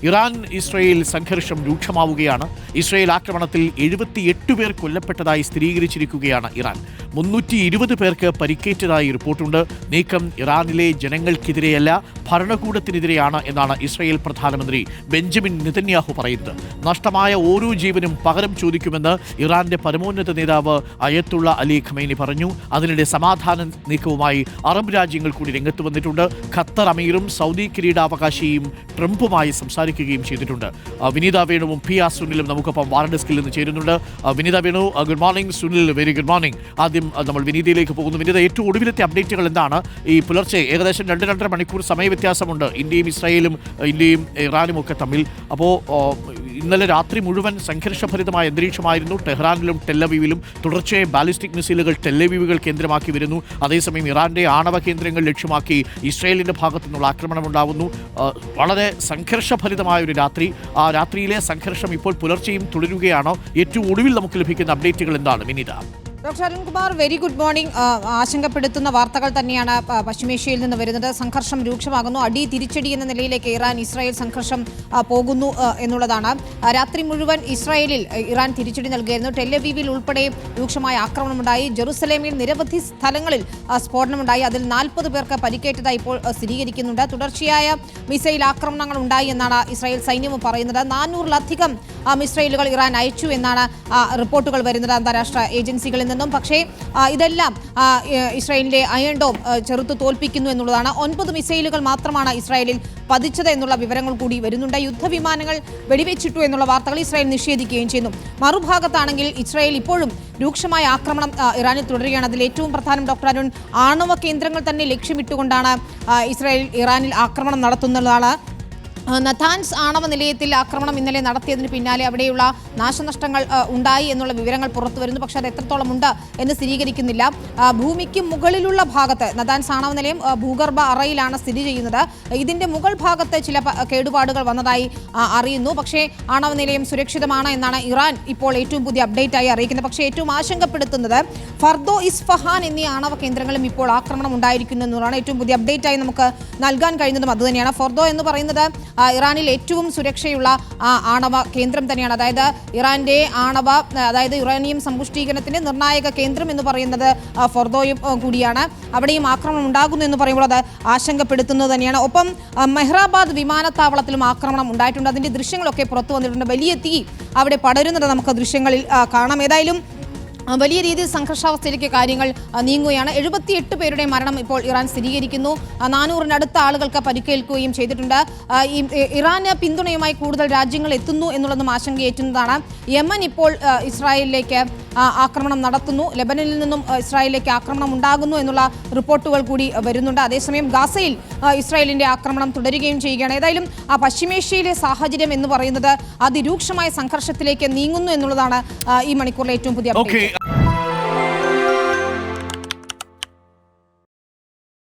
Iran Israel സംഘർഷം രൂക്ഷമാവുകയാണ്. Israel ആക്രമണത്തിൽ 78 പേർ കൊല്ലപ്പെട്ടതായി സ്ഥിരീകരിച്ചിരിക്കുകയാണ് ഇറാൻ. 320 പേർക്ക് പരിക്കേറ്റതായി റിപ്പോർട്ടുണ്ട്. നീക്കം ഇറാനിലെ ജനങ്ങൾക്കെതിരെയല്ല, ഭരണകൂടത്തിനെതിരെയാണ് എന്നാണ് ഇസ്രയേൽ പ്രധാനമന്ത്രി ബെഞ്ചമിൻ നെതന്യാഹു പറയുന്നത്. നഷ്ടമായ ഓരോ ജീവനും പകരം ചോദിക്കുമെന്ന് ഇറാന്റെ പരമോന്നത നേതാവ് അയത്തുള്ള അലി ഖമൈനി പറഞ്ഞു. അതിനിടെ സമാധാന നീക്കവുമായി അറബ് രാജ്യങ്ങൾ കൂടി രംഗത്ത് വന്നിട്ടുണ്ട്. ഖത്തർ അമീറും സൗദി കിരീടാവകാശിയും ട്രംപുമായി സംസാരിക്കുകയും ചെയ്തിട്ടുണ്ട്. വിനീത വേണുവും പി ആർ സുനിലും നമുക്കൊപ്പം വാർഡെസ്കിൽ നിന്ന് ചേരുന്നുണ്ട്. Vineetha Venu, good morning. Sunil, very good morning. ആദ്യം നമ്മൾ വിനീതയിലേക്ക് പോകുന്നു. വിനീത, ഏറ്റവും ഒടുവിലത്തെ അപ്ഡേറ്റുകൾ എന്താണ്? ഈ പുലർച്ചെ ഏകദേശം 2-2.5 മണിക്കൂർ സമയവ്യത്യാസമുണ്ട് ഇന്ത്യയും ഇസ്രായേലും ഇന്ത്യയും ഇറാനും ഒക്കെ തമ്മിൽ. അപ്പോൾ ഇന്നലെ രാത്രി മുഴുവൻ സംഘർഷഭരിതമായ അന്തരീക്ഷമായിരുന്നു. ടെഹ്റാനിലും ടെല്ലവീവിലും തുടർച്ചയായി ബാലിസ്റ്റിക് മിസൈലുകൾ ടെല്ലവീവുകൾ കേന്ദ്രമാക്കി വരുന്നു. അതേസമയം ഇറാന്റെ ആണവ കേന്ദ്രങ്ങൾ ലക്ഷ്യമാക്കി ഇസ്രായേലിന്റെ ഭാഗത്തു നിന്നുള്ള ആക്രമണം ഉണ്ടാകുന്നു. വളരെ സംഘർഷഭരിതമായ ഒരു രാത്രി. ആ രാത്രിയിലെ സംഘർഷം ഇപ്പോൾ പുലർച്ചെയും തുടരുകയാണോ? ഏറ്റവും ഒടുവിൽ നമുക്ക് ലഭിക്കുന്ന അപ്ഡേറ്റുകൾ എന്താണ് Vineetha? Doctor Arunkumar, very good morning. ആശങ്കപ്പെടുത്തുന്ന വാർത്തകൾ തന്നെയാണ് പശ്ചിമേഷ്യയിൽ നിന്ന് വരുന്നത്. സംഘർഷം രൂക്ഷമാകുന്നു. അടി തിരിച്ചടി എന്ന നിലയിലേക്ക് ഇറാൻ ഇസ്രായേൽ സംഘർഷം പോകുന്നു എന്നുള്ളതാണ്. രാത്രി മുഴുവൻ ഇസ്രായേലിൽ ഇറാൻ തിരിച്ചടി നൽകിയിരുന്നു. ടെല്ലവീവിൽ ഉൾപ്പെടെ രൂക്ഷമായ ആക്രമണമുണ്ടായി. ജെറുസലേമിൽ നിരവധി സ്ഥലങ്ങളിൽ സ്ഫോടനമുണ്ടായി. അതിൽ 40 പേർക്ക് പരിക്കേറ്റതായി ഇപ്പോൾ സ്ഥിരീകരിക്കുന്നുണ്ട്. തുടർച്ചയായ മിസൈൽ ആക്രമണങ്ങൾ ഉണ്ടായി എന്നാണ് ഇസ്രായേൽ സൈന്യവും പറയുന്നത്. 400-ലധികം മിസൈലുകൾ ഇറാൻ അയച്ചു എന്നാണ് റിപ്പോർട്ടുകൾ വരുന്നത് അന്താരാഷ്ട്ര ഏജൻസികളിൽ നിന്നും. പക്ഷേ ഇതെല്ലാം ഇസ്രായേലിന്റെ അയൺ ഡോം ചെറുത്തു തോൽപ്പിക്കുന്നു എന്നുള്ളതാണ്. 9 മിസൈലുകൾ മാത്രമാണ് ഇസ്രായേലിൽ പതിച്ചത് എന്നുള്ള വിവരങ്ങൾ കൂടി വരുന്നുണ്ട്. യുദ്ധവിമാനങ്ങൾ വെടിവെച്ചിട്ടു എന്നുള്ള വാർത്തകൾ ഇസ്രായേൽ നിഷേധിക്കുകയും ചെയ്യുന്നു. മറുഭാഗത്താണെങ്കിൽ ഇസ്രായേൽ ഇപ്പോഴും രൂക്ഷമായ ആക്രമണം ഇറാനിൽ തുടരുകയാണ്. അതിൽ ഏറ്റവും പ്രധാനം ഡോക്ടർ അരുൺ, ആണവ കേന്ദ്രങ്ങൾ തന്നെ ലക്ഷ്യമിട്ടുകൊണ്ടാണ് ഇസ്രായേൽ ഇറാനിൽ ആക്രമണം നടത്തുന്നതാണ്. നഥാൻസ് ആണവ നിലയത്തിൽ ആക്രമണം ഇന്നലെ നടത്തിയതിന് പിന്നാലെ അവിടെയുള്ള നാശനഷ്ടങ്ങൾ ഉണ്ടായി എന്നുള്ള വിവരങ്ങൾ പുറത്തു വരുന്നു. പക്ഷേ അത് എത്രത്തോളം ഉണ്ട് എന്ന് സ്ഥിരീകരിക്കുന്നില്ല. ഭൂമിക്ക് മുകളിലുള്ള ഭാഗത്ത് നഥാൻസ് ആണവ നിലയം ഭൂഗർഭ അറയിലാണ് സ്ഥിതി ചെയ്യുന്നത്. ഇതിന്റെ മുകൾ ഭാഗത്ത് ചില കേടുപാടുകൾ വന്നതായി അറിയുന്നു. പക്ഷേ ആണവ നിലയം സുരക്ഷിതമാണ് എന്നാണ് ഇറാൻ ഇപ്പോൾ ഏറ്റവും പുതിയ അപ്ഡേറ്റ് ആയി അറിയിക്കുന്നത്. പക്ഷേ ഏറ്റവും ആശങ്കപ്പെടുത്തുന്നത് ഫർദോ, ഇസ്ഫഹാൻ എന്നീ ആണവ കേന്ദ്രങ്ങളും ഇപ്പോൾ ആക്രമണം ഉണ്ടായിരിക്കുന്നു എന്നതാണ് ഏറ്റവും പുതിയ അപ്ഡേറ്റ് ആയി നമുക്ക് നൽകാൻ കഴിയുന്നതും അതുതന്നെയാണ്. ഫർദോ എന്ന് പറയുന്നത് ഇറാനിൽ ഏറ്റവും സുരക്ഷയുള്ള ആണവ കേന്ദ്രം തന്നെയാണ്. അതായത് ഇറാന്റെ അതായത് യുറേനിയം സമ്പുഷ്ടീകരണത്തിന്റെ നിർണായക കേന്ദ്രം എന്ന് പറയുന്നത് ഫർദോയും കൂടിയാണ്. അവിടെയും ആക്രമണം ഉണ്ടാകുന്നു എന്ന് പറയുമ്പോൾ അത് ആശങ്കപ്പെടുത്തുന്നത് തന്നെയാണ്. ഒപ്പം മെഹ്റാബാദ് വിമാനത്താവളത്തിലും ആക്രമണം ഉണ്ടായിട്ടുണ്ട്. അതിന്റെ ദൃശ്യങ്ങളൊക്കെ പുറത്തു വന്നിട്ടുണ്ട്. വലിയ തീ അവിടെ പടരുന്നത് നമുക്ക് ദൃശ്യങ്ങളിൽ കാണാം. ഏതായാലും വലിയ രീതിയിൽ സംഘർഷാവസ്ഥയിലേക്ക് കാര്യങ്ങൾ നീങ്ങുകയാണ്. 78 പേരുടെ മരണം ഇപ്പോൾ ഇറാൻ സ്ഥിരീകരിക്കുന്നു. 400-നടുത്ത ആളുകൾക്ക് പരിക്കേൽക്കുകയും ചെയ്തിട്ടുണ്ട്. ഇറാന് പിന്തുണയുമായി കൂടുതൽ രാജ്യങ്ങൾ എത്തുന്നു എന്നുള്ളതും ആശങ്കയേറ്റുന്നതാണ്. യമൻ ഇപ്പോൾ ഇസ്രായേലിലേക്ക് ആക്രമണം നടത്തുന്നു. ലെബനനിൽ നിന്നും ഇസ്രായേലിലേക്ക് ആക്രമണം ഉണ്ടാകുന്നു എന്നുള്ള റിപ്പോർട്ടുകൾ കൂടി വരുന്നുണ്ട്. അതേസമയം ഗാസയിൽ ഇസ്രായേലിന്റെ ആക്രമണം തുടരുകയും ചെയ്യുകയാണ്. ഏതായാലും പശ്ചിമേഷ്യയിലെ സാഹചര്യം എന്ന് പറയുന്നത് അതിരൂക്ഷമായ സംഘർഷത്തിലേക്ക് നീങ്ങുന്നു എന്നുള്ളതാണ് ഈ മണിക്കൂറിലെ ഏറ്റവും പുതിയ അപ്ഡേറ്റ്.